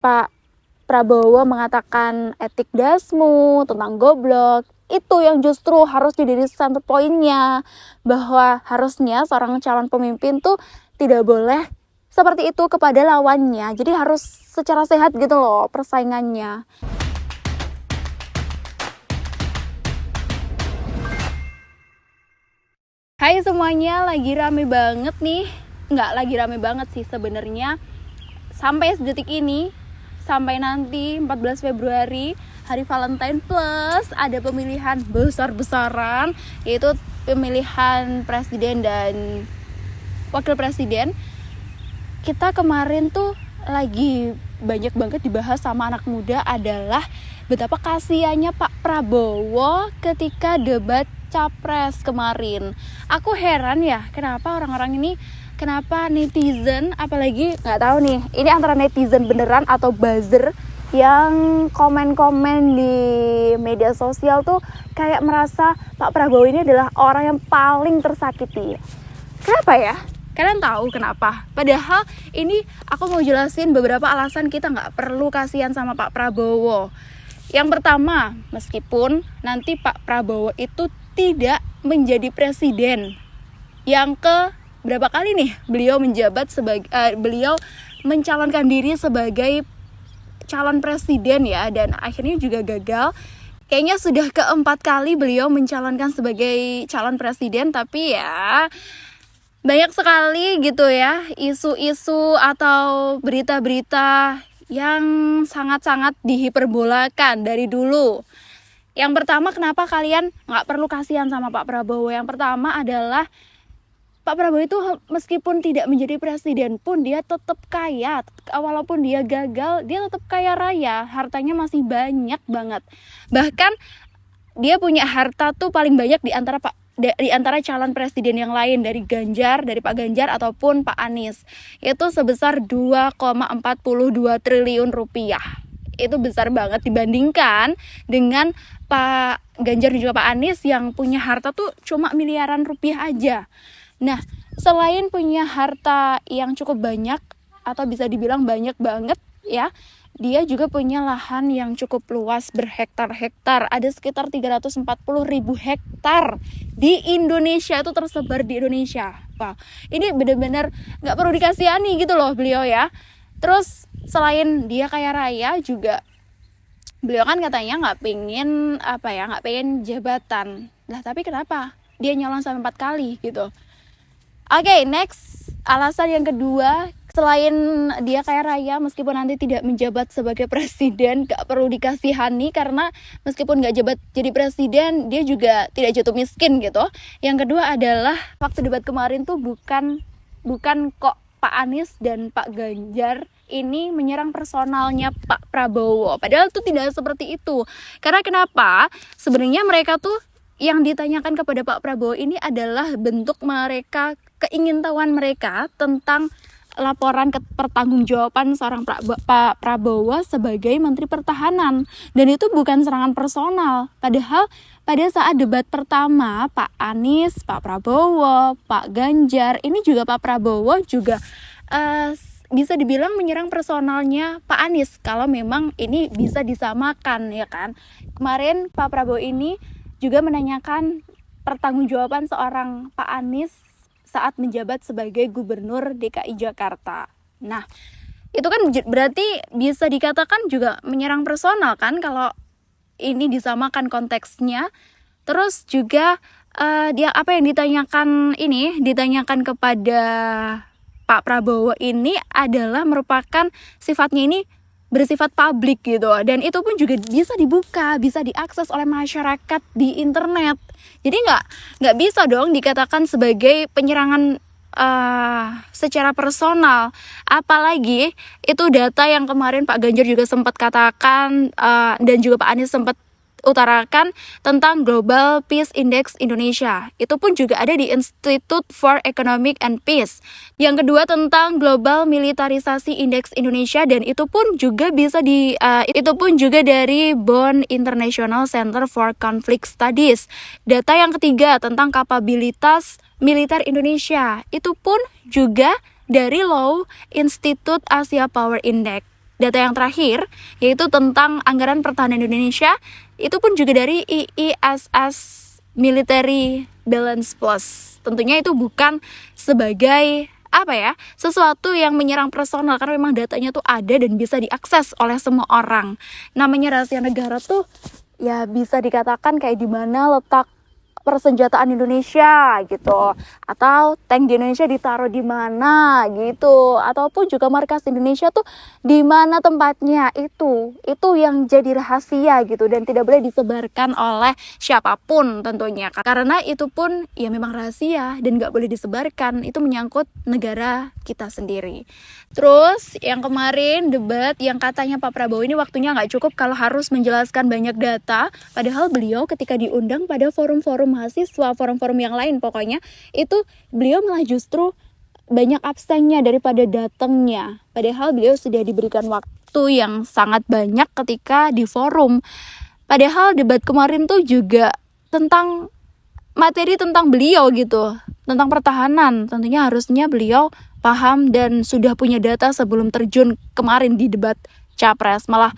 Pak Prabowo mengatakan etik dasmu, tentang goblok, itu yang justru harus jadi center poinnya, bahwa harusnya seorang calon pemimpin tuh tidak boleh seperti itu kepada lawannya. Jadi harus secara sehat gitu loh persaingannya. Hai semuanya, lagi rame banget nih. Nggak lagi rame banget sih sebenarnya. Sampai sedetik ini, sampai nanti 14 Februari, hari Valentine plus ada pemilihan besar-besaran, yaitu pemilihan presiden dan wakil presiden. Kita kemarin tuh lagi banyak banget dibahas sama anak muda adalah betapa kasihannya Pak Prabowo ketika debat capres kemarin. Aku heran ya, kenapa orang-orang ini, kenapa netizen, apalagi nggak tahu nih, ini antara netizen beneran atau buzzer yang komen-komen di media sosial tuh kayak merasa Pak Prabowo ini adalah orang yang paling tersakiti. Kenapa ya? Kalian tahu kenapa? Padahal ini aku mau jelasin beberapa alasan kita nggak perlu kasihan sama Pak Prabowo. Yang pertama, meskipun nanti Pak Prabowo itu tidak menjadi presiden, yang ke berapa kali nih beliau menjabat sebagai beliau mencalonkan diri sebagai calon presiden ya, dan akhirnya juga gagal. Kayaknya sudah keempat kali beliau mencalonkan sebagai calon presiden, tapi ya banyak sekali gitu ya isu-isu atau berita-berita yang sangat-sangat dihiperbolakan dari dulu. Yang pertama, kenapa kalian nggak perlu kasihan sama Pak Prabowo? Yang pertama adalah Pak Prabowo itu meskipun tidak menjadi presiden pun dia tetap kaya. Walaupun dia gagal, dia tetap kaya raya. Hartanya masih banyak banget. Bahkan dia punya harta tuh paling banyak di antara calon presiden yang lain, dari Pak Ganjar ataupun Pak Anies. Itu sebesar 2,42 triliun rupiah. Itu besar banget dibandingkan dengan Pak Ganjar dan juga Pak Anies yang punya harta tuh cuma miliaran rupiah aja. Nah, selain punya harta yang cukup banyak atau bisa dibilang banyak banget ya, dia juga punya lahan yang cukup luas berhektar-hektar. Ada sekitar 340.000 hektar di Indonesia, itu tersebar di Indonesia. Wah, ini benar-benar gak perlu dikasihani gitu loh beliau ya. Terus selain dia kaya raya juga, beliau kan katanya gak pengen jabatan. Lah tapi kenapa dia nyalon sampai 4 kali gitu? Oke, next, alasan yang kedua, selain dia kaya raya, meskipun nanti tidak menjabat sebagai presiden, gak perlu dikasihani karena meskipun gak jabat jadi presiden, dia juga tidak jatuh miskin gitu. Yang kedua adalah waktu debat kemarin tuh bukan kok Pak Anies dan Pak Ganjar ini menyerang personalnya Pak Prabowo. Padahal itu tidak seperti itu. Karena kenapa? Sebenarnya mereka tuh yang ditanyakan kepada Pak Prabowo ini adalah bentuk mereka, keingintahuan mereka tentang laporan pertanggungjawaban seorang Pak Prabowo sebagai Menteri Pertahanan. Dan itu bukan serangan personal. Padahal pada saat debat pertama, Pak Anies, Pak Prabowo, Pak Ganjar, ini juga Pak Prabowo juga bisa dibilang menyerang personalnya Pak Anies kalau memang ini bisa disamakan ya kan. Kemarin Pak Prabowo ini juga menanyakan pertanggungjawaban seorang Pak Anies saat menjabat sebagai Gubernur DKI Jakarta. Nah, itu kan berarti bisa dikatakan juga menyerang personal kan kalau ini disamakan konteksnya. Terus juga dia apa yang ditanyakan kepada Pak Prabowo ini adalah merupakan sifatnya ini bersifat publik gitu, dan itu pun juga bisa dibuka, bisa diakses oleh masyarakat di internet. Jadi nggak bisa dong dikatakan sebagai penyerangan secara personal. Apalagi itu data yang kemarin Pak Ganjar juga sempat katakan dan juga Pak Anies sempat utarakan tentang Global Peace Index Indonesia. Itu pun juga ada di Institute for Economic and Peace. Yang kedua tentang Global Militarisasi Index Indonesia, dan itu pun juga dari Bonn International Center for Conflict Studies. Data yang ketiga tentang kapabilitas militer Indonesia, itu pun juga dari Law Institute Asia Power Index. data yang terakhir, yaitu tentang anggaran pertahanan Indonesia, itu pun juga dari IISS Military Balance Plus. Tentunya itu bukan sebagai sesuatu yang menyerang personal, karena memang datanya tuh ada dan bisa diakses oleh semua orang. Namanya rahasia negara tuh ya bisa dikatakan kayak di mana letak persenjataan Indonesia gitu, atau tank di Indonesia ditaruh di mana gitu, ataupun juga markas Indonesia tuh di mana tempatnya, itu yang jadi rahasia gitu, dan tidak boleh disebarkan oleh siapapun tentunya, karena itu pun ya memang rahasia dan nggak boleh disebarkan, itu menyangkut negara kita sendiri. Terus yang kemarin debat yang katanya Pak Prabowo ini waktunya nggak cukup kalau harus menjelaskan banyak data, padahal beliau ketika diundang pada forum-forum mahasiswa, forum-forum yang lain pokoknya, itu beliau malah justru banyak absennya daripada datangnya. Padahal beliau sudah diberikan waktu yang sangat banyak ketika di forum. Padahal debat kemarin tuh juga tentang materi tentang beliau gitu, tentang pertahanan. Tentunya harusnya beliau paham dan sudah punya data sebelum terjun kemarin di debat Capres. Malah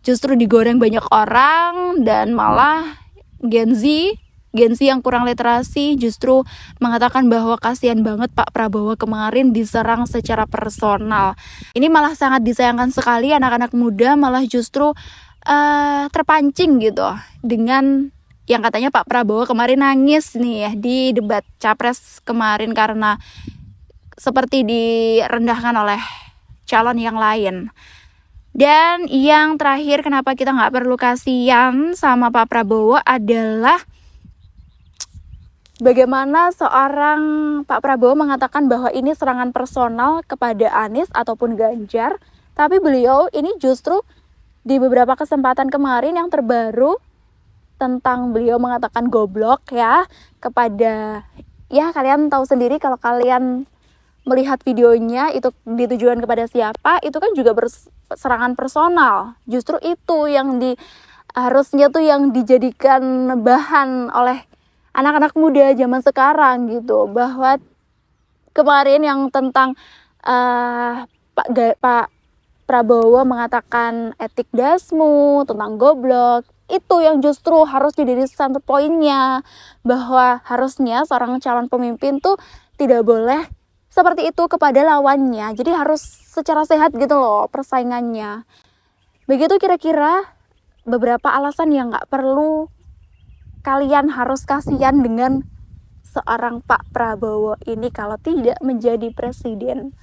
justru digoreng banyak orang, dan malah Gen Z yang kurang literasi justru mengatakan bahwa kasihan banget Pak Prabowo kemarin diserang secara personal. Ini malah sangat disayangkan sekali, anak-anak muda malah justru terpancing gitu dengan yang katanya Pak Prabowo kemarin nangis nih ya di debat Capres kemarin karena seperti direndahkan oleh calon yang lain. Dan yang terakhir, kenapa kita nggak perlu kasihan sama Pak Prabowo adalah bagaimana seorang Pak Prabowo mengatakan bahwa ini serangan personal kepada Anies ataupun Ganjar, tapi beliau ini justru di beberapa kesempatan kemarin yang terbaru tentang beliau mengatakan goblok ya kepada, ya kalian tahu sendiri kalau kalian melihat videonya itu ditujukan kepada siapa, itu kan juga serangan personal. Justru itu yang harusnya tuh yang dijadikan bahan oleh anak-anak muda zaman sekarang gitu, bahwa kemarin yang tentang Pak Prabowo mengatakan etik dasmu, tentang goblok, itu yang justru harus jadi center poinnya, bahwa harusnya seorang calon pemimpin tuh tidak boleh seperti itu kepada lawannya. Jadi harus secara sehat gitu loh persaingannya. Begitu kira-kira beberapa alasan yang gak perlu kalian harus kasihan dengan seorang Pak Prabowo ini kalau tidak menjadi presiden.